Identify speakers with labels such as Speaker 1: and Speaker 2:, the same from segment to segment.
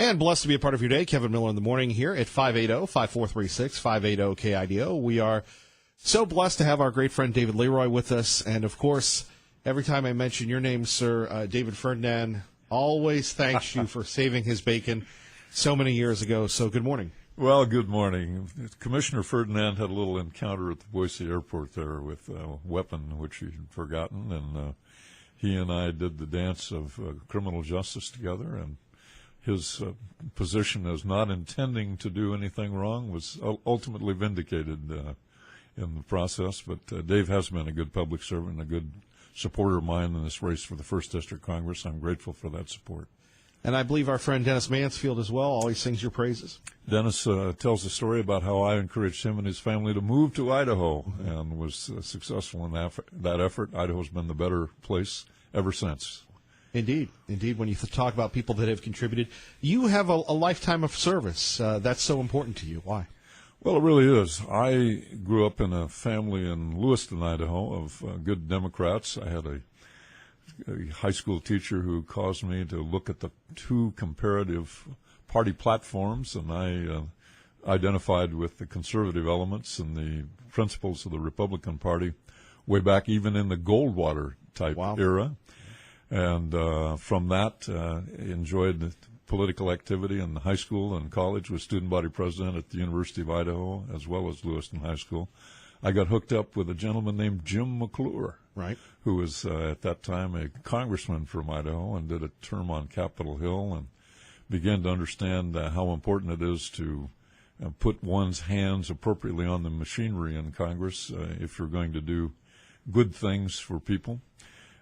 Speaker 1: And blessed to be a part of your day. Kevin Miller in the morning here at 580-5436, 580-KIDO. We are so blessed to have our great friend David Leroy with us. And, of course, every time I mention your name, sir, David Ferdinand always thanks you for saving his bacon so many years ago. So good morning.
Speaker 2: Well, good morning. Commissioner Ferdinand had a little encounter at the Boise airport there with a weapon which he'd forgotten, and he and I did the dance of criminal justice together, and his position as not intending to do anything wrong was ultimately vindicated in the process. But Dave has been a good public servant, a good supporter of mine in this race for the 1st District Congress. I'm grateful for that support.
Speaker 1: And I believe our friend Dennis Mansfield as well always sings your praises.
Speaker 2: Dennis tells a story about how I encouraged him and his family to move to Idaho and was successful in that effort. Idaho's been the better place ever since.
Speaker 1: Indeed. When you talk about people that have contributed, you have a lifetime of service. That's so important to you. Why?
Speaker 2: Well, it really is. I grew up in a family in Lewiston, Idaho, of good Democrats. I had a high school teacher who caused me to look at the two comparative party platforms, and I identified with the conservative elements and the principles of the Republican Party way back even in the Goldwater type era. And from that, enjoyed political activity in high school and college, was student body president at the University of Idaho as well as Lewiston High School. I got hooked up with a gentleman named Jim McClure, who was at that time a congressman from Idaho and did a term on Capitol Hill, and began to understand how important it is to put one's hands appropriately on the machinery in Congress if you're going to do good things for people.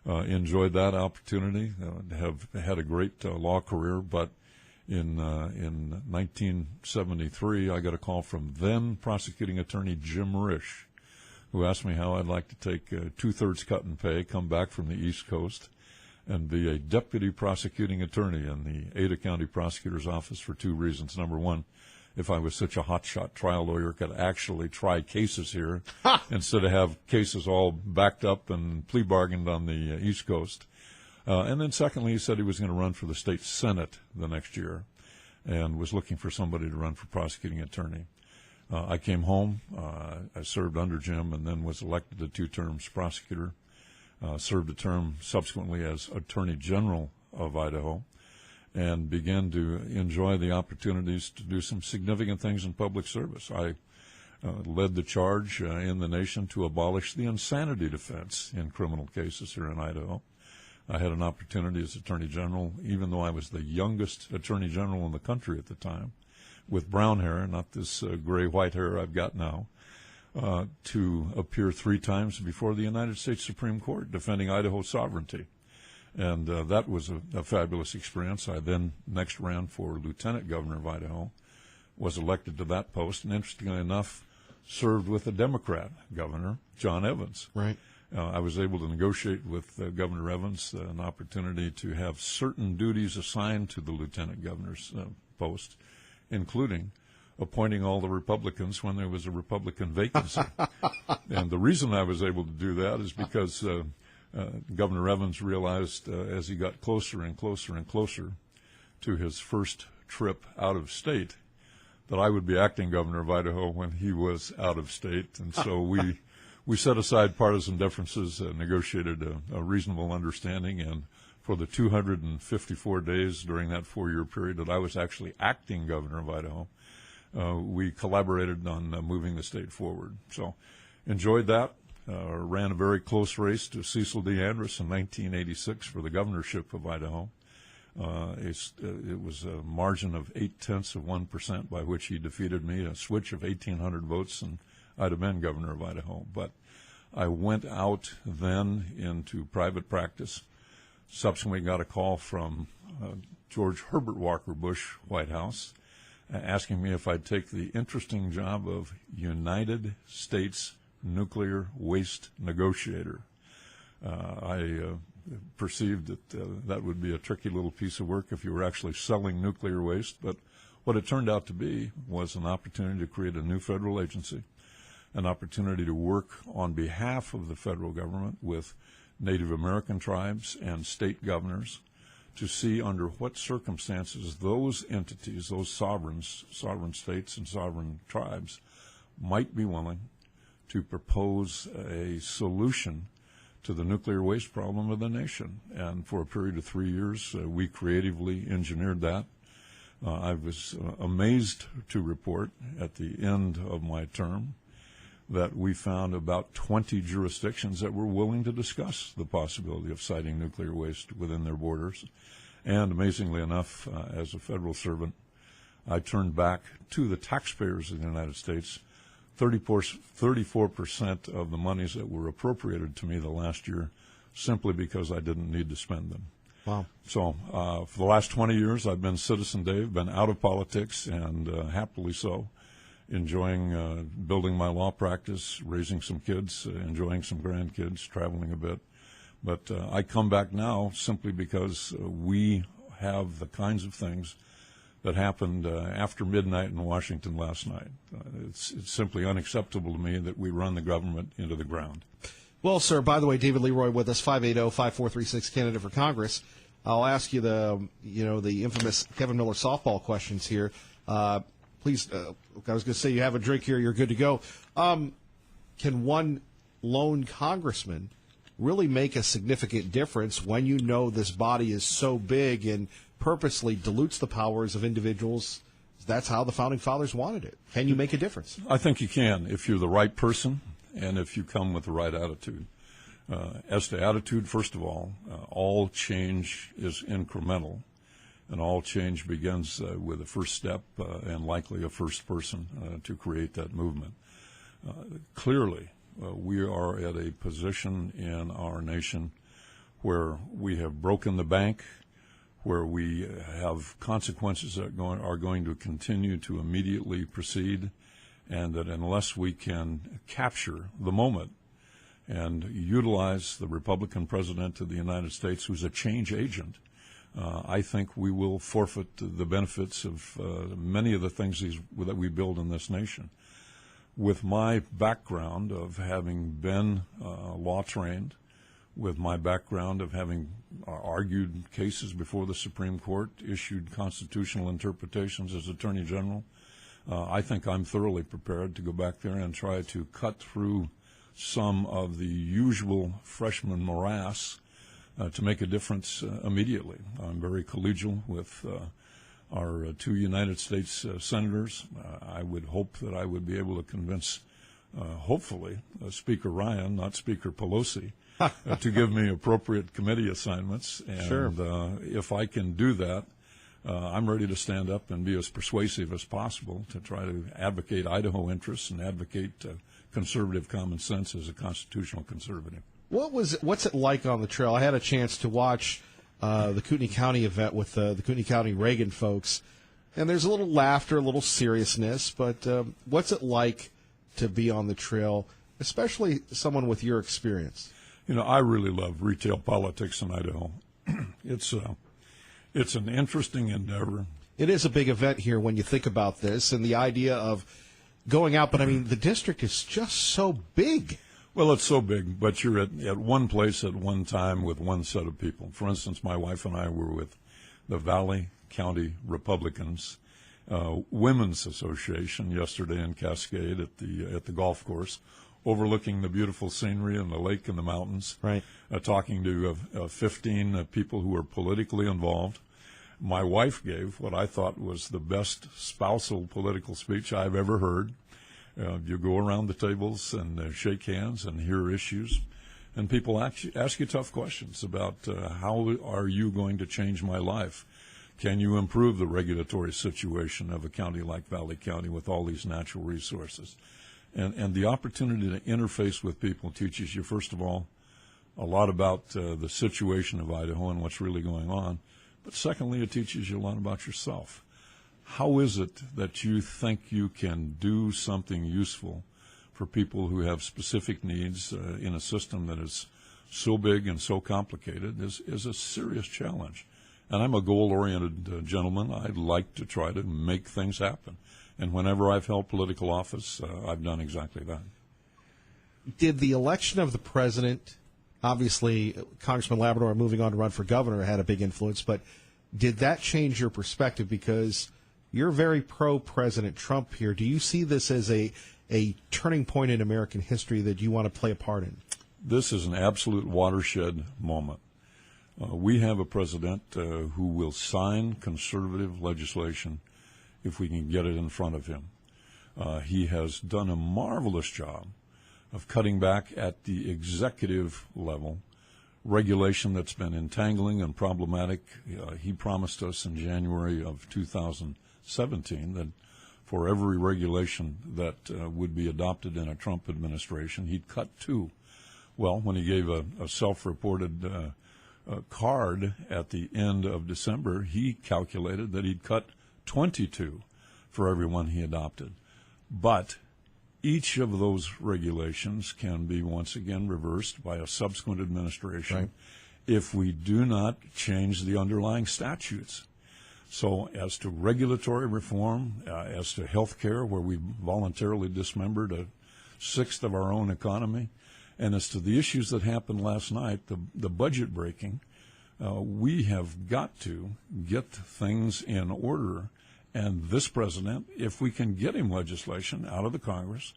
Speaker 2: Enjoyed that opportunity, have had a great law career, but in 1973, I got a call from then prosecuting attorney Jim Risch, who asked me how I'd like to take a 2/3 cut in pay, come back from the East Coast, and be a deputy prosecuting attorney in the Ada County Prosecutor's Office for two reasons. Number one, if I was such a hotshot trial lawyer, could actually try cases here instead of have cases all backed up and plea bargained on the East Coast. And then secondly, he said he was going to run for the state Senate the next year and was looking for somebody to run for prosecuting attorney. I came home. I served under Jim and then was elected to 2 terms prosecutor, served a term subsequently as Attorney General of Idaho, and began to enjoy the opportunities to do some significant things in public service. I led the charge in the nation to abolish the insanity defense in criminal cases here in Idaho. I had an opportunity as Attorney General, even though I was the youngest Attorney General in the country at the time, with brown hair, not this gray-white hair I've got now, to appear 3 times before the United States Supreme Court defending Idaho's sovereignty. And that was a fabulous experience. I then next ran for Lieutenant Governor of Idaho, was elected to that post, and interestingly enough, served with a Democrat governor, John Evans. I was able to negotiate with Governor Evans an opportunity to have certain duties assigned to the Lieutenant Governor's post, including appointing all the Republicans when there was a Republican vacancy. And the reason I was able to do that is because Governor Evans realized as he got closer and closer and closer to his first trip out of state that I would be acting governor of Idaho when he was out of state. And so we set aside partisan differences, negotiated a reasonable understanding, and for the 254 days during that 4-year period that I was actually acting governor of Idaho, we collaborated on moving the state forward. So enjoyed that. Ran a very close race to Cecil D. Andrus in 1986 for the governorship of Idaho. It was a margin of 0.8% by which he defeated me, a switch of 1,800 votes, and I'd have been governor of Idaho. But I went out then into private practice. Subsequently got a call from George Herbert Walker Bush, White House, asking me if I'd take the interesting job of United States nuclear waste negotiator. I perceived that that would be a tricky little piece of work if you were actually selling nuclear waste, but what it turned out to be was an opportunity to create a new federal agency, an opportunity to work on behalf of the federal government with Native American tribes and state governors to see under what circumstances those entities, those sovereign states and sovereign tribes, might be willing to propose a solution to the nuclear waste problem of the nation. And for a period of 3 years, we creatively engineered that. I was amazed to report at the end of my term that we found about 20 jurisdictions that were willing to discuss the possibility of siting nuclear waste within their borders. And amazingly enough, as a federal servant, I turned back to the taxpayers of the United States 34% of the monies that were appropriated to me the last year simply because I didn't need to spend them.
Speaker 1: Wow.
Speaker 2: So for the last 20 years, I've been Citizen Dave, been out of politics, and happily so, enjoying building my law practice, raising some kids, enjoying some grandkids, traveling a bit. But I come back now simply because we have the kinds of things that happened after midnight in Washington last night. It's simply unacceptable to me that we run the government into the ground.
Speaker 1: Well, sir, by the way, David Leroy with us, 580-5436, candidate for Congress. I'll ask you the infamous Kevin Miller softball questions here. Please, I was going to say you have a drink here, you're good to go. Can one lone congressman really make a significant difference when you know this body is so big and purposely dilutes the powers of individuals? That's how the Founding Fathers wanted it. Can you make a difference?
Speaker 2: I think you can if you're the right person and if you come with the right attitude. As to attitude, first of all change is incremental, and all change begins with a first step and likely a first person to create that movement. Clearly, we are at a position in our nation where we have broken the bank, where we have consequences that are going to continue to immediately proceed, and that unless we can capture the moment and utilize the Republican president of the United States, who's a change agent, I think we will forfeit the benefits of many of the things that we build in this nation. With my background of having been law trained, with my background of having argued cases before the Supreme Court, issued constitutional interpretations as Attorney General, I think I'm thoroughly prepared to go back there and try to cut through some of the usual freshman morass to make a difference immediately. I'm very collegial with our two United States senators. I would hope that I would be able to convince, hopefully, Speaker Ryan, not Speaker Pelosi, to give me appropriate committee assignments. And
Speaker 1: sure.
Speaker 2: If I can do that, I'm ready to stand up and be as persuasive as possible to try to advocate Idaho interests and advocate conservative common sense as a constitutional conservative.
Speaker 1: What's it like on the trail? I had a chance to watch the Kootenai County event with the Kootenai County Reagan folks, and there's a little laughter, a little seriousness, but what's it like to be on the trail, especially someone with your experience?
Speaker 2: You know, I really love retail politics in Idaho. It's an interesting endeavor.
Speaker 1: It is a big event here when you think about this and the idea of going out, but I mean, the district is just so big.
Speaker 2: Well, it's so big, but you're at one place at one time with one set of people. For instance, my wife and I were with the Valley County Republicans Women's Association yesterday in Cascade at the golf course, overlooking the beautiful scenery and the lake and the mountains.
Speaker 1: Right.
Speaker 2: Talking to 15 people who are politically involved. My wife gave what I thought was the best spousal political speech I've ever heard. You go around the tables and shake hands and hear issues, and people ask you tough questions about how are you going to change my life? Can you improve the regulatory situation of a county like Valley County with all these natural resources? And the opportunity to interface with people teaches you, first of all, a lot about the situation of Idaho and what's really going on. But secondly, it teaches you a lot about yourself. How is it that you think you can do something useful for people who have specific needs in a system that is so big and so complicated is a serious challenge. And I'm a goal-oriented gentleman. I'd like to try to make things happen. And whenever I've held political office, I've done exactly that.
Speaker 1: Did the election of the president Obviously, Congressman Labrador moving on to run for governor had a big influence, but did that change your perspective? Because you're very pro-President Trump here. Do you see this as a turning point in American history that you want to play a part in?
Speaker 2: This is an absolute watershed moment. We have a president who will sign conservative legislation if we can get it in front of him. He has done a marvelous job of cutting back at the executive level regulation that's been entangling and problematic. He promised us in January of 2017 that for every regulation that would be adopted in a Trump administration, he'd cut 2. Well, when he gave a self-reported card at the end of December, he calculated that he'd cut 22 for every one he adopted. But each of those regulations can be once again reversed by a subsequent administration
Speaker 1: right.
Speaker 2: if we do not change the underlying statutes. So as to regulatory reform, as to health care, where we voluntarily dismembered a sixth of our own economy, and as to the issues that happened last night, the budget breaking, we have got to get things in order. And this president, if we can get him legislation out of the Congress,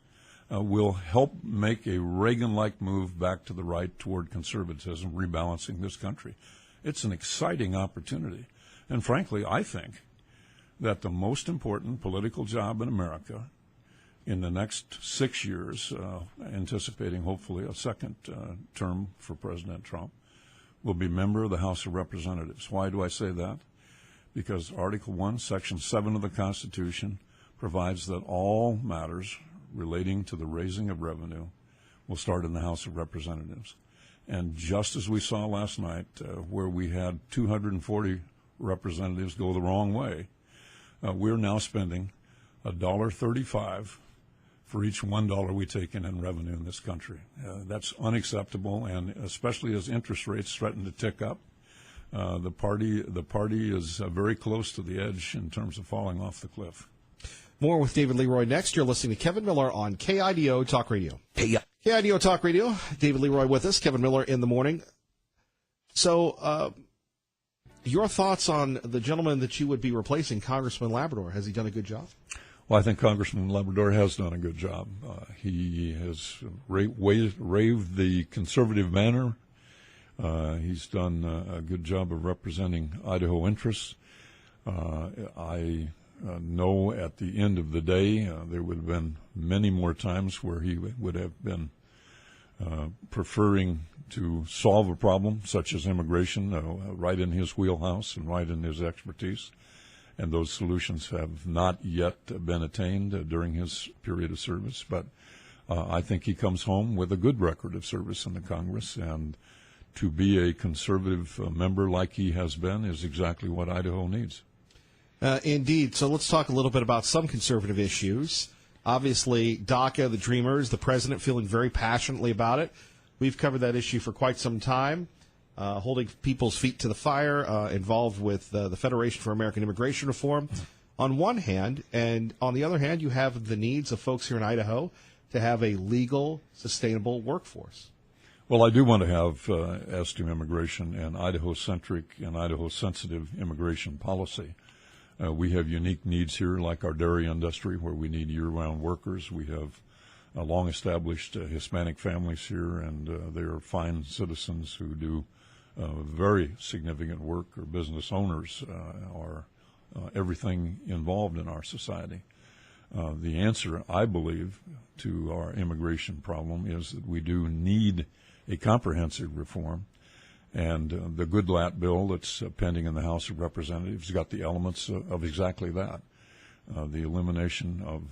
Speaker 2: will help make a Reagan-like move back to the right toward conservatism, rebalancing this country. It's an exciting opportunity. And frankly, I think that the most important political job in America in the next 6 years, anticipating hopefully a second term for President Trump, will be member of the House of Representatives. Why do I say that? Because Article 1, Section 7 of the Constitution provides that all matters relating to the raising of revenue will start in the House of Representatives. And just as we saw last night, where we had 240 representatives go the wrong way, we're now spending $1.35 for each $1 we take in revenue in this country. That's unacceptable, and especially as interest rates threaten to tick up, the party is very close to the edge in terms of falling off the cliff.
Speaker 1: More with David Leroy next. You're listening to Kevin Miller on KIDO Talk Radio. KIDO Talk Radio. David Leroy with us. Kevin Miller in the morning. So, your thoughts on the gentleman that you would be replacing, Congressman Labrador? Has he done a good job?
Speaker 2: Well, I think Congressman Labrador has done a good job. He has raved the conservative banner. He's done a good job of representing Idaho interests. I know at the end of the day there would have been many more times where he would have been preferring to solve a problem such as immigration right in his wheelhouse and right in his expertise. And those solutions have not yet been attained during his period of service. But I think he comes home with a good record of service in the Congress, and to be a conservative member like he has been is exactly what Idaho needs.
Speaker 1: Indeed. So let's talk a little bit about some conservative issues. Obviously, DACA, the Dreamers, the president feeling very passionately about it. We've covered that issue for quite some time, holding people's feet to the fire, involved with the Federation for American Immigration Reform on one hand, and on the other hand, you have the needs of folks here in Idaho to have a legal, sustainable workforce.
Speaker 2: Well, I do want to have, as to immigration, an Idaho-centric and Idaho-sensitive immigration policy. We have unique needs here, like our dairy industry, where we need year-round workers. We have long-established Hispanic families here, and they are fine citizens who do very significant work, or business owners, or everything involved in our society. The answer, I believe, to our immigration problem is that we do need a comprehensive reform. And the Goodlatte bill that's pending in the House of Representatives got the elements of exactly that. The elimination of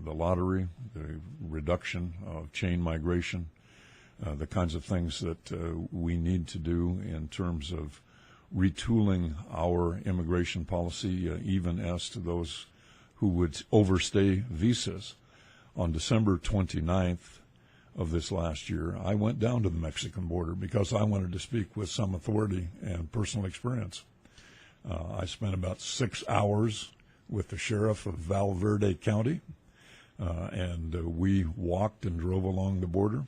Speaker 2: the lottery, the reduction of chain migration, the kinds of things that we need to do in terms of retooling our immigration policy, even as to those who would overstay visas. On December 29th of this last year, I went down to the Mexican border because I wanted to speak with some authority and personal experience. I spent about 6 hours with the sheriff of Val Verde County, and we walked and drove along the border.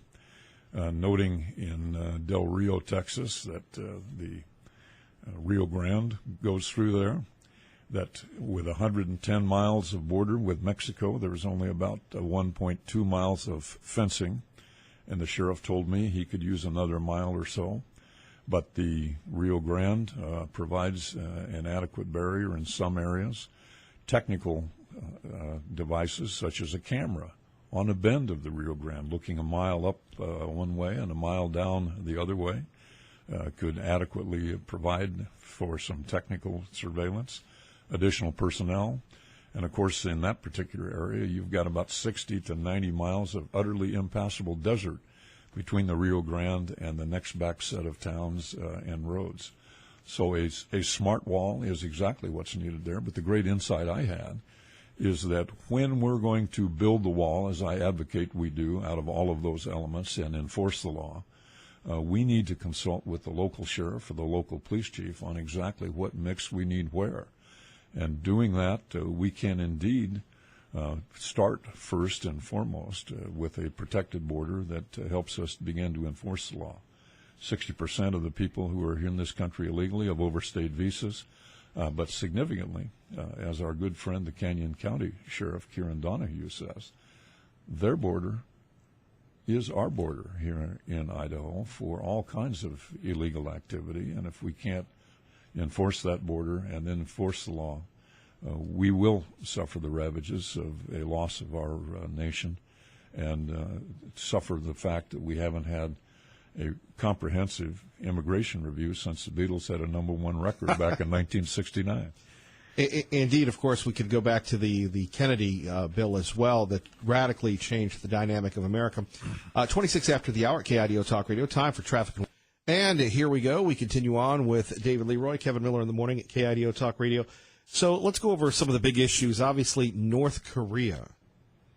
Speaker 2: noting in Del Rio, Texas, that the Rio Grande goes through there, that with 110 miles of border with Mexico, there was only about 1.2 miles of fencing, and the sheriff told me he could use another mile or so. But the Rio Grande provides an adequate barrier in some areas. Technical devices such as a camera on a bend of the Rio Grande, looking a mile up one way and a mile down the other way, could adequately provide for some technical surveillance, additional personnel. And, of course, in that particular area, you've got about 60 to 90 miles of utterly impassable desert between the Rio Grande and the next back set of towns and roads. So a smart wall is exactly what's needed there. But the great insight I had is that when we're going to build the wall, as I advocate we do, out of all of those elements and enforce the law, we need to consult with the local sheriff or the local police chief on exactly what mix we need where. And doing that, we can indeed start first and foremost with a protected border that helps us begin to enforce the law. 60% of the people who are here in this country illegally have overstayed visas, but significantly, as our good friend, the Canyon County Sheriff, Kieran Donahue, says, their border is our border here in Idaho for all kinds of illegal activity. And if we can't enforce that border and then enforce the law, we will suffer the ravages of a loss of our nation and suffer the fact that we haven't had a comprehensive immigration review since the Beatles had a #1 record back in 1969.
Speaker 1: Indeed, of course, we could go back to the Kennedy bill as well that radically changed the dynamic of America. 26 after the hour at KIDO Talk Radio, time for traffic. And here we go. We continue on with David Leroy, Kevin Miller in the morning at KIDO Talk Radio. So let's go over some of the big issues. Obviously, North Korea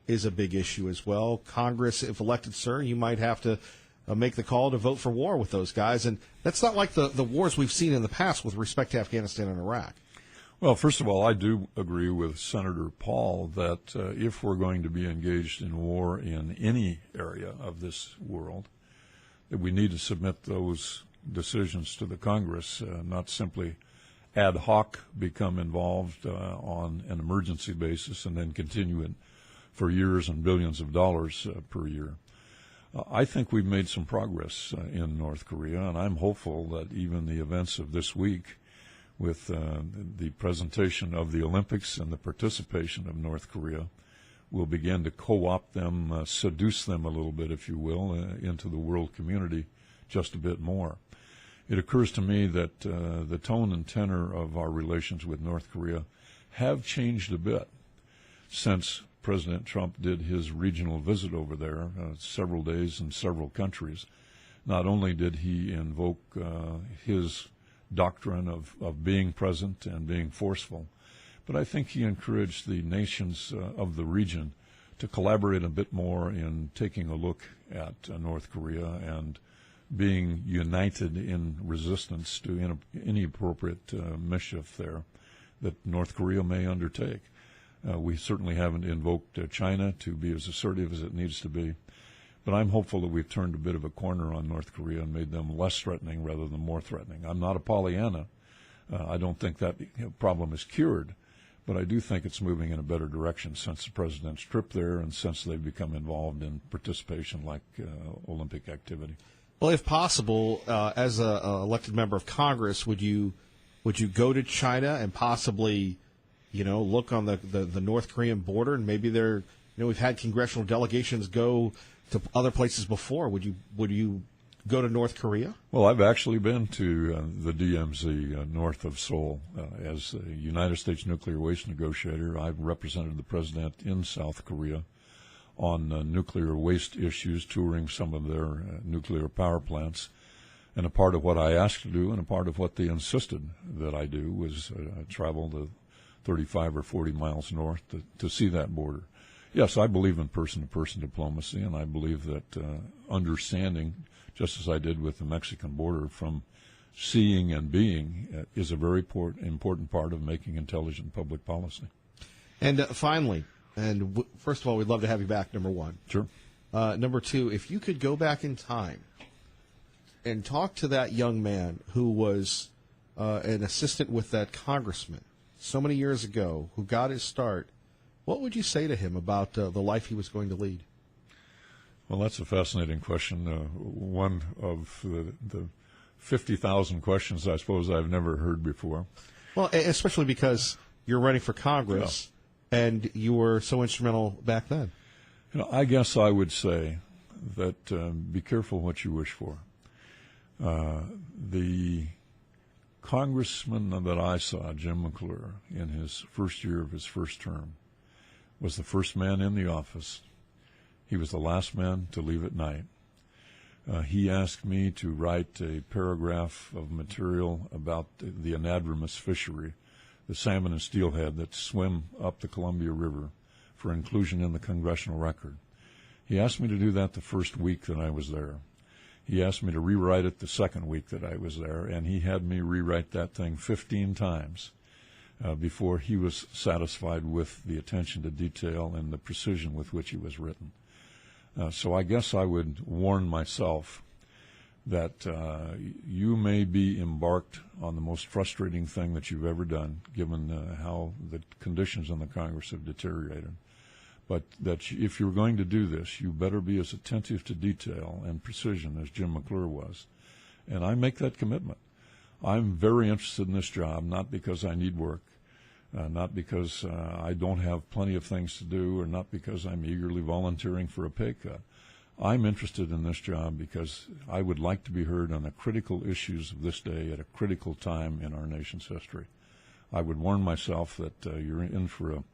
Speaker 1: is a big issue as well. Congress, if elected, sir, you might have to make the call to vote for war with those guys. And that's not like the wars we've seen in the past with respect to Afghanistan and Iraq.
Speaker 2: Well, first of all, I do agree with Senator Paul that if we're going to be engaged in war in any area of this world, that we need to submit those decisions to the Congress, not simply ad hoc become involved on an emergency basis and then continue it for years and billions of dollars per year. I think we've made some progress in North Korea, and I'm hopeful that even the events of this week with the presentation of the Olympics and the participation of North Korea will begin to co-opt them, seduce them a little bit, if you will, into the world community just a bit more. It occurs to me that the tone and tenor of our relations with North Korea have changed a bit since President Trump did his regional visit over there, several days in several countries. Not only did he invoke his doctrine of being present and being forceful, but I think he encouraged the nations of the region to collaborate a bit more in taking a look at North Korea and being united in resistance to any appropriate mischief there that North Korea may undertake. We certainly haven't invoked China to be as assertive as it needs to be, but I'm hopeful that we've turned a bit of a corner on North Korea and made them less threatening rather than more threatening. I'm not a Pollyanna. I don't think that problem is cured, but I do think it's moving in a better direction since the president's trip there and since they've become involved in participation like Olympic activity.
Speaker 1: Well, if possible, as an elected member of Congress, would you go to China and possibly, look on the North Korean border, and maybe we've had congressional delegations go to other places before. Would you go to North Korea?
Speaker 2: Well, I've actually been to the DMZ north of Seoul as a United States nuclear waste negotiator. I've represented the president in South Korea on nuclear waste issues, touring some of their nuclear power plants. And a part of what I asked to do and a part of what they insisted that I do was travel the 35 or 40 miles north to see that border. Yes, I believe in person-to-person diplomacy, and I believe that understanding, just as I did with the Mexican border, from seeing and being is a very important part of making intelligent public policy.
Speaker 1: And finally, first of all, we'd love to have you back, number one.
Speaker 2: Sure.
Speaker 1: Number two, if you could go back in time and talk to that young man who was an assistant with that congressman so many years ago who got his start, what would you say to him about the life he was going to lead?
Speaker 2: Well, that's a fascinating question. One of the 50,000 questions I suppose I've never heard before.
Speaker 1: Well, especially because you're running for Congress and you were so instrumental back then.
Speaker 2: I guess I would say that be careful what you wish for. The congressman that I saw, Jim McClure, in his first year of his first term, was the first man in the office. He was the last man to leave at night. He asked me to write a paragraph of material about the anadromous fishery, the salmon and steelhead that swim up the Columbia River, for inclusion in the congressional record. He asked me to do that the first week that I was there. He asked me to rewrite it the second week that I was there, and he had me rewrite that thing 15 times before he was satisfied with the attention to detail and the precision with which it was written. So I guess I would warn myself that you may be embarked on the most frustrating thing that you've ever done, given how the conditions in the Congress have deteriorated. But that if you're going to do this, you better be as attentive to detail and precision as Jim McClure was. And I make that commitment. I'm very interested in this job, not because I need work, not because I don't have plenty of things to do, or not because I'm eagerly volunteering for a pay cut. I'm interested in this job because I would like to be heard on the critical issues of this day at a critical time in our nation's history. I would warn myself that you're in for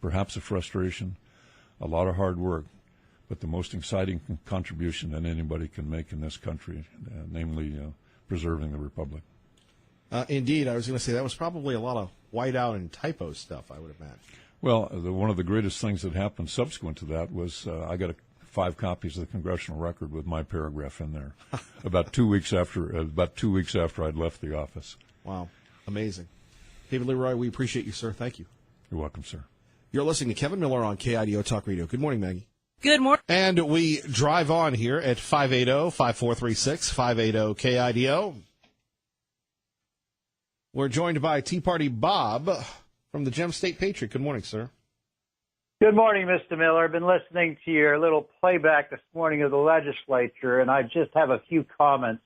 Speaker 2: perhaps a frustration, a lot of hard work, but the most exciting contribution that anybody can make in this country, namely preserving the republic.
Speaker 1: Indeed, I was going to say that was probably a lot of whiteout and typo stuff, I would imagine.
Speaker 2: Well, one of the greatest things that happened subsequent to that was I got 5 copies of the congressional record with my paragraph in there about 2 weeks after I'd left the office.
Speaker 1: Wow, amazing. David Leroy, we appreciate you, sir. Thank you.
Speaker 2: You're welcome, sir. You're
Speaker 1: listening to Kevin Miller on KIDO Talk Radio. Good morning, Maggie.
Speaker 3: Good morning.
Speaker 1: And we drive on here at 580-5436, 580-KIDO. We're joined by Tea Party Bob from the Gem State Patriot. Good morning, sir.
Speaker 4: Good morning, Mr. Miller. I've been listening to your little playback this morning of the legislature, and I just have a few comments.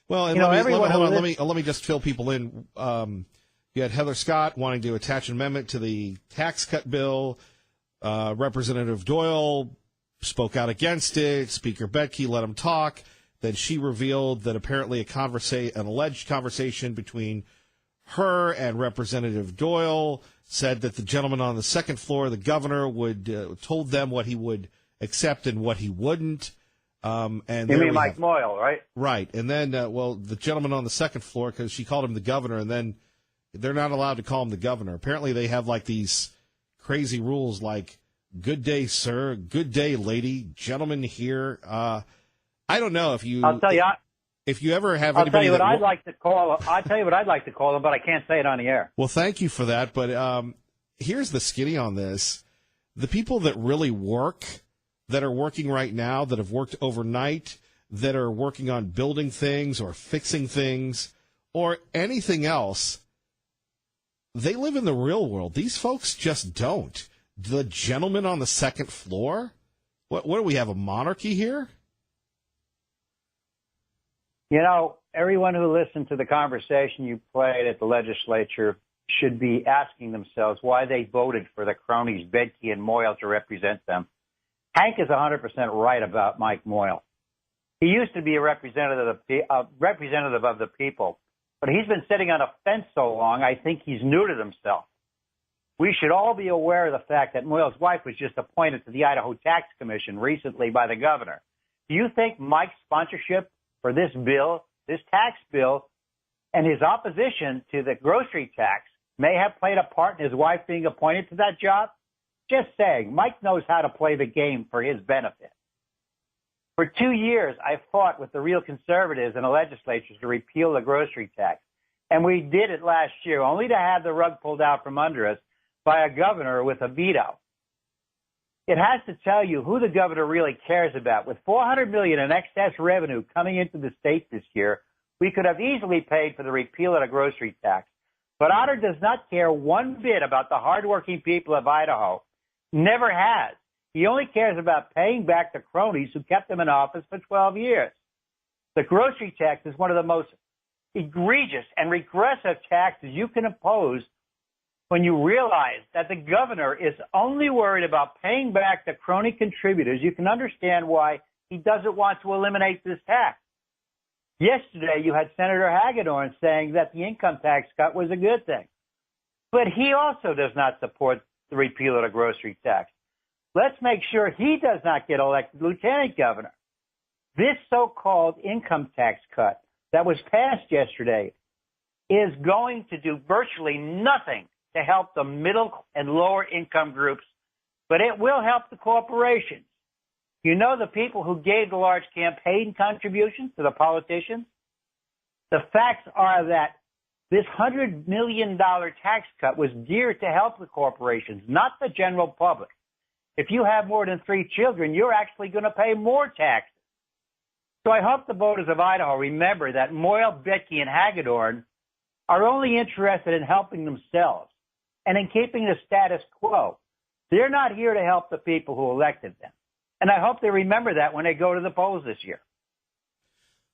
Speaker 1: Well, and let me just fill people in. You had Heather Scott wanting to attach an amendment to the tax cut bill. Representative Doyle spoke out against it. Speaker Betke let him talk. Then she revealed that apparently an alleged conversation between her and Representative Doyle said that the gentleman on the second floor, the governor, told them what he would accept and what he wouldn't. And
Speaker 4: you mean Mike Moyle, right?
Speaker 1: Right. And then, the gentleman on the second floor, because she called him the governor, and then they're not allowed to call him the governor. Apparently they have like these crazy rules like, good day, sir, good day, lady, gentleman here. I don't know if you...
Speaker 4: I'll tell you...
Speaker 1: If you ever have
Speaker 4: I'll
Speaker 1: anybody,
Speaker 4: tell you what I'd like to call. I'll tell you what I'd like to call them, but I can't say it on the air.
Speaker 1: Well, thank you for that. But here's the skinny on this: the people that really work, that are working right now, that have worked overnight, that are working on building things or fixing things or anything else, they live in the real world. These folks just don't. The gentleman on the second floor. What do we have? A monarchy here?
Speaker 4: You know, everyone who listened to the conversation you played at the legislature should be asking themselves why they voted for the cronies Bedke and Moyle to represent them. Hank is 100% right about Mike Moyle. He used to be a representative of the people, but he's been sitting on a fence so long, I think he's neutered himself. We should all be aware of the fact that Moyle's wife was just appointed to the Idaho Tax Commission recently by the governor. Do you think Mike's sponsorship for this bill, this tax bill, and his opposition to the grocery tax may have played a part in his wife being appointed to that job? Just saying, Mike knows how to play the game for his benefit. For 2 years, I fought with the real conservatives in the legislature to repeal the grocery tax. And we did it last year, only to have the rug pulled out from under us by a governor with a veto. It has to tell you who the governor really cares about. With $400 million in excess revenue coming into the state this year, we could have easily paid for the repeal of the grocery tax. But Otter does not care one bit about the hardworking people of Idaho. Never has. He only cares about paying back the cronies who kept him in office for 12 years. The grocery tax is one of the most egregious and regressive taxes you can impose when you realize that the governor is only worried about paying back the crony contributors. You can understand why he doesn't want to eliminate this tax. Yesterday, you had Senator Hagedorn saying that the income tax cut was a good thing. But he also does not support the repeal of the grocery tax. Let's make sure he does not get elected lieutenant governor. This so-called income tax cut that was passed yesterday is going to do virtually nothing to help the middle and lower income groups, but it will help the corporations. You know the people who gave the large campaign contributions to the politicians? The facts are that this $100 million tax cut was geared to help the corporations, not the general public. If you have more than 3 children, you're actually going to pay more taxes. So I hope the voters of Idaho remember that Moyle, Betke, and Hagedorn are only interested in helping themselves and in keeping the status quo. They're not here to help the people who elected them. And I hope they remember that when they go to the polls this year.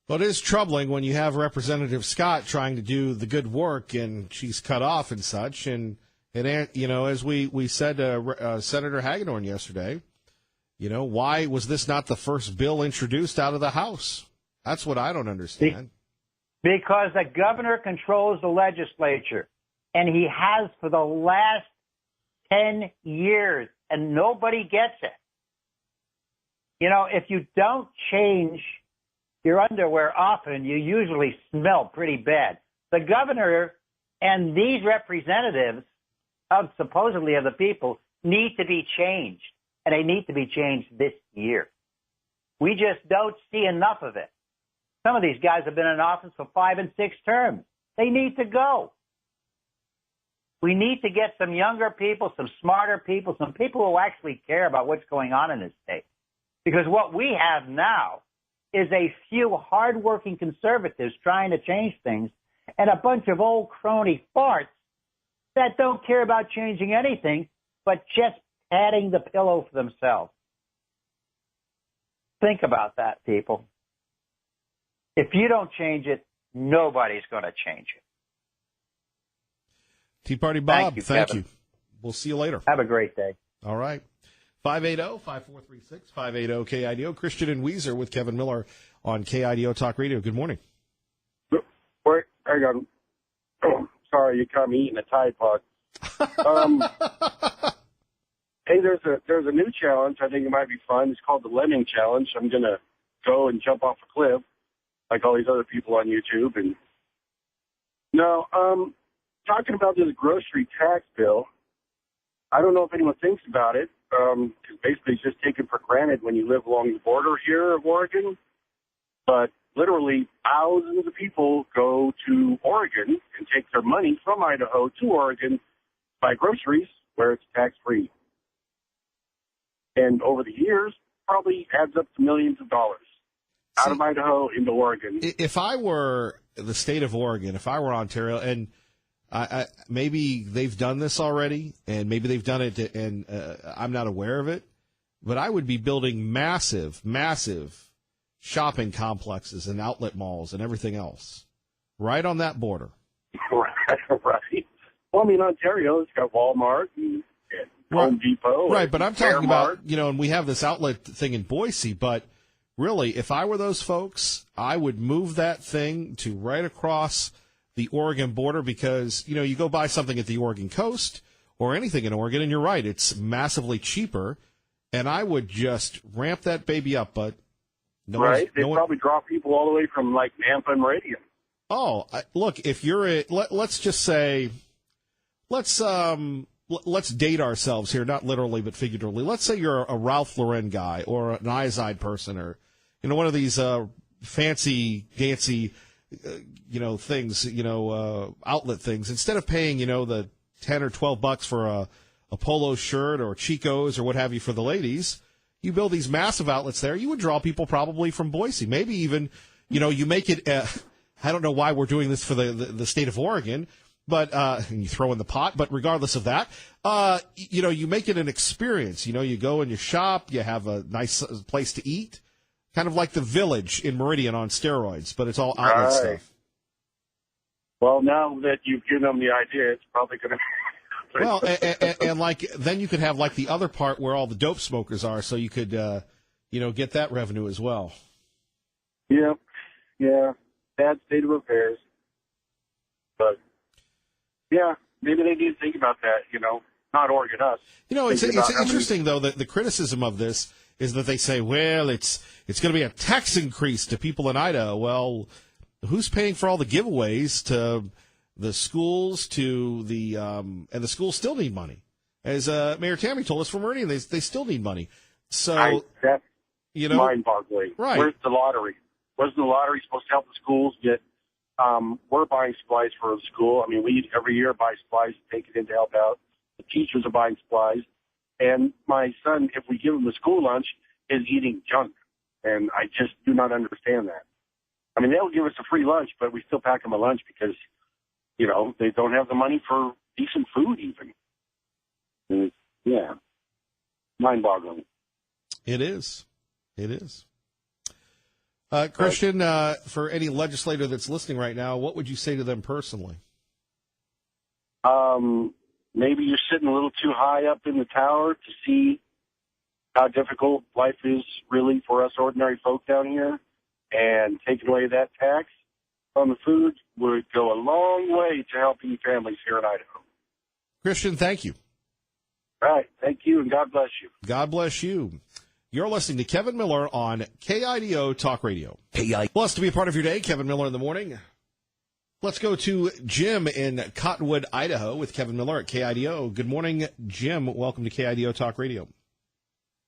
Speaker 1: Well, it is troubling when you have Representative Scott trying to do the good work and she's cut off and such. And you know, as we said to Senator Hagedorn yesterday, you know, why was this not the first bill introduced out of the House? That's what I don't understand.
Speaker 4: Because the governor controls the legislature, and he has for the last 10 years, and nobody gets it. You know, if you don't change your underwear often, you usually smell pretty bad. The governor and these representatives of supposedly of the people need to be changed, and they need to be changed this year. We just don't see enough of it. Some of these guys have been in office for 5 and 6 terms. They need to go. We need to get some younger people, some smarter people, some people who actually care about what's going on in this state. Because what we have now is a few hardworking conservatives trying to change things and a bunch of old crony farts that don't care about changing anything but just patting the pillow for themselves. Think about that, people. If you don't change it, nobody's going to change it.
Speaker 1: Tea Party Bob, thank
Speaker 4: Kevin.
Speaker 1: you. We'll see you later.
Speaker 4: Have a great day.
Speaker 1: All right. 580-5436, 580-KIDO. Christian and Weezer with Kevin Miller on KIDO Talk Radio. Good morning.
Speaker 3: Wait, hang on. Oh, sorry, you caught me eating a Tide Pod. Hey, there's a new challenge. I think it might be fun. It's called the Lemming Challenge. I'm going to go and jump off a cliff like all these other people on YouTube. And no, talking about this grocery tax bill, I don't know if anyone thinks about it, because basically it's just taken for granted when you live along the border here of Oregon. But literally thousands of people go to Oregon and take their money from Idaho to Oregon to buy groceries where it's tax-free. And over the years, probably adds up to millions of dollars out of Idaho into Oregon.
Speaker 1: If I were the state of Oregon, if I were Ontario, and maybe they've done this already, and maybe they've done it, and I'm not aware of it, but I would be building massive, massive shopping complexes and outlet malls and everything else right on that border.
Speaker 3: Right. Well, I mean, Ontario, it's got Walmart and Home Depot.
Speaker 1: Right, but I'm talking about, you know, and we have this outlet thing in Boise, but really, if I were those folks, I would move that thing to right across the Oregon border because, you know, you go buy something at the Oregon coast or anything in Oregon, and you're right, it's massively cheaper, and I would just ramp that baby up, but
Speaker 3: right, they'd probably draw people all the way from, like, Nampa and Meridian.
Speaker 1: Oh, look, if you're let's just say, let's date ourselves here, not literally but figuratively. Let's say you're a Ralph Lauren guy or an Izod person or, you know, one of these fancy, dancy, things, outlet things. Instead of paying, the $10 or $12 for a polo shirt or Chico's or what have you for the ladies, you build these massive outlets there, you would draw people probably from Boise. Maybe even, you make it, I don't know why we're doing this for the state of Oregon, but, and you throw in the pot, but regardless of that, you make it an experience. You go and you shop, you have a nice place to eat, kind of like the Village in Meridian on steroids, but it's all outlet stuff.
Speaker 3: Well, now that you've given them the idea, it's probably going to.
Speaker 1: Well, and like then you could have like the other part where all the dope smokers are, so you could, get that revenue as well.
Speaker 3: Yeah, bad state of affairs, but yeah, maybe they need to think about that. Not Oregon us.
Speaker 1: It's interesting though that the criticism of this is that they say, well, it's going to be a tax increase to people in Idaho. Well, who's paying for all the giveaways to the schools and the schools still need money. As Mayor Tammy told us from Meridian, they still need money. So
Speaker 3: that's mind-boggling.
Speaker 1: Right.
Speaker 3: Where's the lottery? Wasn't the lottery supposed to help the schools get? We're buying supplies for the school. I mean, we every year buy supplies, take it in to help out. The teachers are buying supplies, and my son, if we give him the school lunch, is eating junk, and I just do not understand that. I mean, they'll give us a free lunch, but we still pack them a lunch because they don't have the money for decent food even. And yeah, mind-boggling.
Speaker 1: It is. Christian, for any legislator that's listening right now, what would you say to them personally?
Speaker 3: Maybe you're sitting a little too high up in the tower to see how difficult life is really for us ordinary folk down here, and taking away that tax on the food would go a long way to helping families here in Idaho.
Speaker 1: Christian, thank you.
Speaker 3: All right. Thank you, and God bless you.
Speaker 1: God bless you. You're listening to Kevin Miller on KIDO Talk Radio. Blessed to be a part of your day, Kevin Miller in the morning. Let's go to Jim in Cottonwood, Idaho, with Kevin Miller at KIDO. Good morning, Jim. Welcome to KIDO Talk Radio.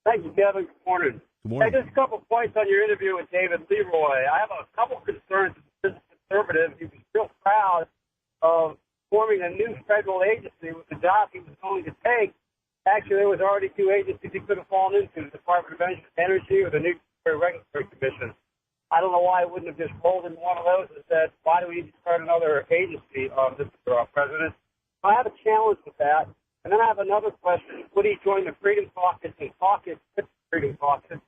Speaker 5: Thank you, Kevin. Good morning.
Speaker 1: Good morning.
Speaker 5: Hey, just a couple points on your interview with David Leroy. I have a couple concerns as a conservative. He was real proud of forming a new federal agency with the job he was going to take. Actually, there was already two agencies he could have fallen into, the Department of Energy or the Nuclear Regulatory Commission. I don't know why he wouldn't have just rolled into one of those and said, why do we need to start another agency, Mr. President? I have a challenge with that. And then I have another question. Would he join the Freedom Caucus and caucus with the Freedom Caucus?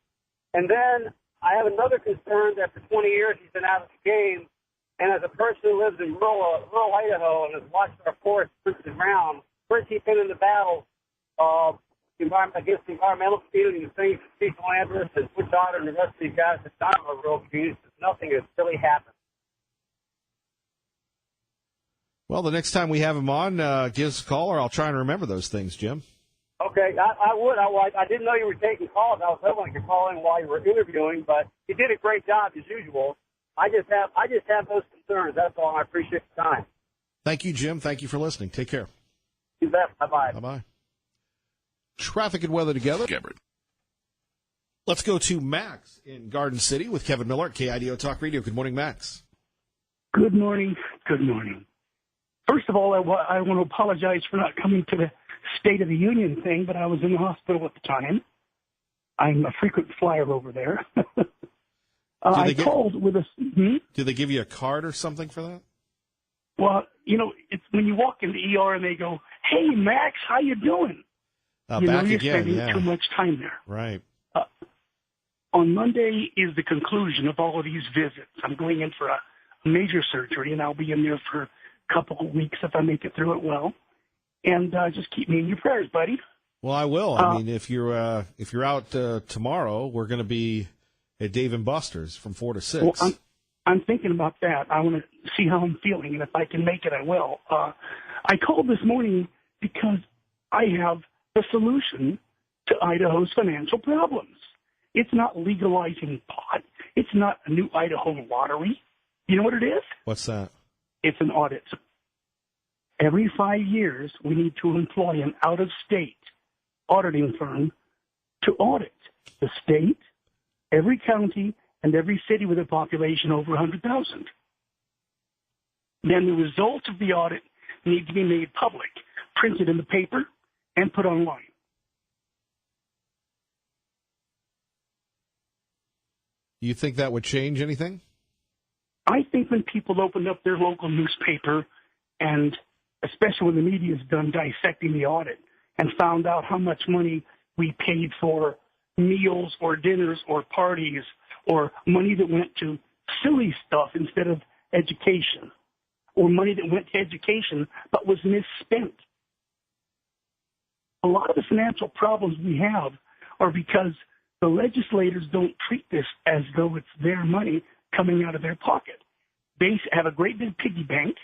Speaker 5: And then I have another concern that for 20 years he's been out of the game. And as a person who lives in rural Idaho and has watched our forests switch around, where's he been in the battle against environmental community and things, Cecil Andrus and Butch Otter and the rest of these guys that's not in our rural communities? Nothing has really happened.
Speaker 1: Well, the next time we have him on, give us a call, or I'll try and remember those things, Jim.
Speaker 5: Okay, I would. I didn't know you were taking calls. I was hoping I could call in while you were interviewing, but you did a great job as usual. I just have those concerns. That's all. I appreciate the time.
Speaker 1: Thank you, Jim. Thank you for listening. Take care.
Speaker 5: You bet. Bye-bye.
Speaker 1: Bye-bye. Traffic and weather together. Let's go to Max in Garden City with Kevin Miller at KIDO Talk Radio. Good morning, Max.
Speaker 6: Good morning. Good morning. First of all, I want to apologize for not coming to the State of the Union thing, but I was in the hospital at the time. I'm a frequent flyer over there. Called with a...
Speaker 1: Do they give you a card or something for that?
Speaker 6: Well, it's when you walk in the ER and they go, "Hey, Max, how you doing?"
Speaker 1: Back
Speaker 6: you're
Speaker 1: again,
Speaker 6: spending too much time there.
Speaker 1: Right.
Speaker 6: On Monday is the conclusion of all of these visits. I'm going in for a major surgery, and I'll be in there for a couple of weeks if I make it through it well. And just keep me in your prayers, buddy.
Speaker 1: Well, I will. I mean, if you're out tomorrow, we're going to be at Dave and Buster's from 4 to 6.
Speaker 6: Well, I'm thinking about that. I want to see how I'm feeling, and if I can make it, I will. I called this morning because I have the solution to Idaho's financial problems. It's not legalizing pot. It's not a new Idaho lottery. You know what it is?
Speaker 1: What's that?
Speaker 6: It's an audit. Every 5 years, we need to employ an out-of-state auditing firm to audit the state, every county, and every city with a population over 100,000. Then the results of the audit need to be made public, printed in the paper, and put online.
Speaker 1: Do you think that would change anything?
Speaker 6: I think when people opened up their local newspaper, and especially when the media is done dissecting the audit and found out how much money we paid for meals or dinners or parties or money that went to silly stuff instead of education, or money that went to education but was misspent. A lot of the financial problems we have are because the legislators don't treat this as though it's their money coming out of their pocket. They have a great big piggy bank,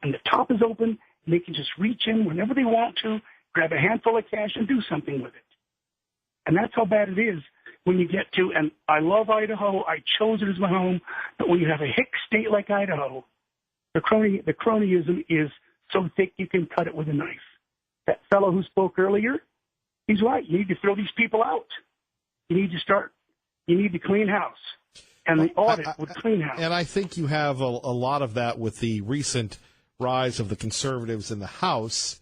Speaker 6: and the top is open, and they can just reach in whenever they want to, grab a handful of cash, and do something with it. And that's how bad it is when you get to, and I love Idaho, I chose it as my home, but when you have a hick state like Idaho, the cronyism is so thick you can cut it with a knife. That fellow who spoke earlier, he's right. You need to throw these people out. You need to clean house. And the audit would clean house.
Speaker 1: And I think you have a lot of that with the recent rise of the conservatives in the House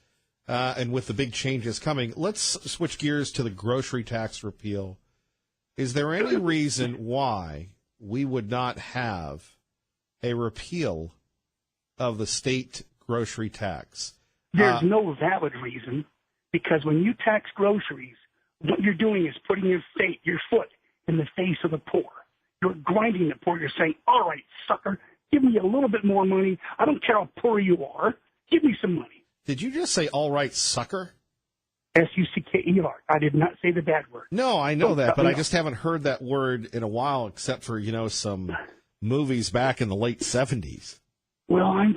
Speaker 1: and with the big changes coming. Let's switch gears to the grocery tax repeal. Is there any reason why we would not have a repeal of the state grocery tax?
Speaker 6: There's no valid reason, because when you tax groceries, what you're doing is putting your foot in the face of the poor. You're grinding the poor. You're saying, all right, sucker, give me a little bit more money. I don't care how poor you are. Give me some money.
Speaker 1: Did you just say, all right, sucker?
Speaker 6: S-U-C-K-E-R. I did not say the bad word.
Speaker 1: No, I know that, but I just haven't heard that word in a while, except for, some movies back in the late 70s.
Speaker 6: Well, I'm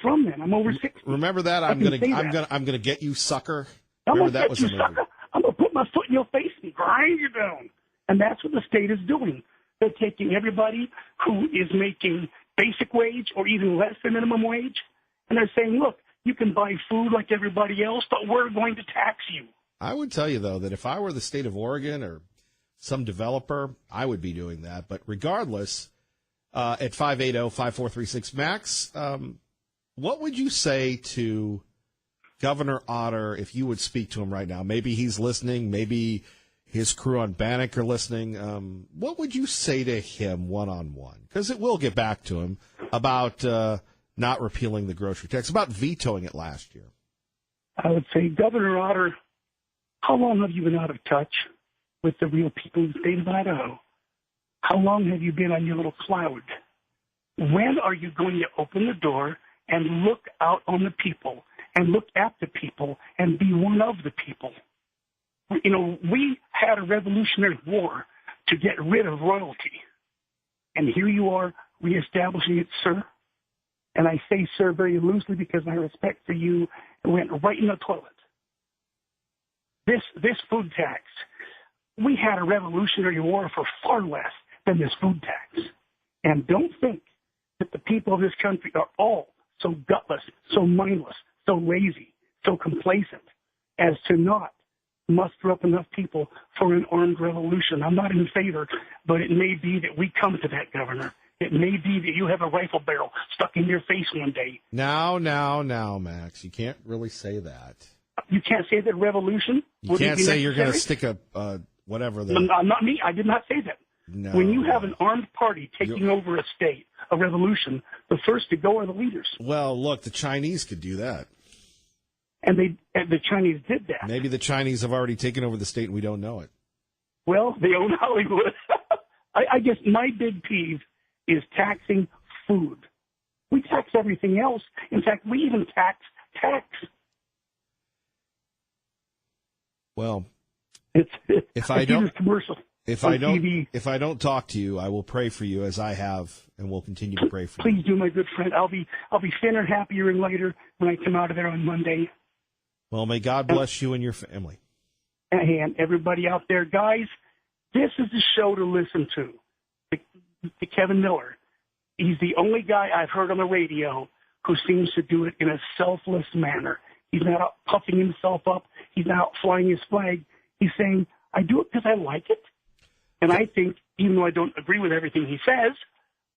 Speaker 6: from then. I'm over 60.
Speaker 1: Remember that? I'm gonna get you, sucker.
Speaker 6: I'm
Speaker 1: Remember
Speaker 6: gonna get you, sucker. I'm gonna put my foot in your face and grind you down. And that's what the state is doing. They're taking everybody who is making basic wage or even less than minimum wage, and they're saying, look, you can buy food like everybody else, but we're going to tax you.
Speaker 1: I would tell you, though, that if I were the state of Oregon or some developer, I would be doing that. But regardless, at 580-5436, Max, what would you say to Governor Otter if you would speak to him right now? Maybe he's listening. Maybe his crew on Bannock are listening. What would you say to him one-on-one? Because it will get back to him about not repealing the grocery tax, about vetoing it last year.
Speaker 6: I would say, Governor Otter, how long have you been out of touch with the real people in the state of Idaho? How long have you been on your little cloud? When are you going to open the door and look out on the people and look at the people and be one of the people? We had a Revolutionary War to get rid of royalty. And here you are reestablishing it, sir. And I say sir very loosely because my respect for you went right in the toilet. This food tax, we had a Revolutionary War for far less than this food tax. And don't think that the people of this country are all so gutless, so mindless, so lazy, so complacent as to not muster up enough people for an armed revolution. I'm not in favor, but it may be that we come to that, Governor. It may be that you have a rifle barrel stuck in your face one day.
Speaker 1: Now, Max, you can't really say that.
Speaker 6: You can't say that revolution?
Speaker 1: You can't say you're going to stick a, whatever.
Speaker 6: Not me. I did not say that.
Speaker 1: No.
Speaker 6: When you have an armed party taking over a state, a revolution, the first to go are the leaders.
Speaker 1: Well, look, the Chinese could do that.
Speaker 6: And the Chinese did that.
Speaker 1: Maybe the Chinese have already taken over the state and we don't know it.
Speaker 6: Well, they own Hollywood. I guess my big peeve is taxing food. We tax everything else. In fact, we even tax.
Speaker 1: Well,
Speaker 6: if I don't
Speaker 1: talk to you, I will pray for you as I have, and will continue to pray for you.
Speaker 6: Please do, my good friend. I'll be thinner, happier, and lighter when I come out of there on Monday.
Speaker 1: Well, may God bless you and your family.
Speaker 6: And everybody out there, guys, this is the show to listen to. To Kevin Miller. He's the only guy I've heard on the radio who seems to do it in a selfless manner. He's not out puffing himself up. He's not out flying his flag. He's saying, I do it because I like it. And I think, even though I don't agree with everything he says,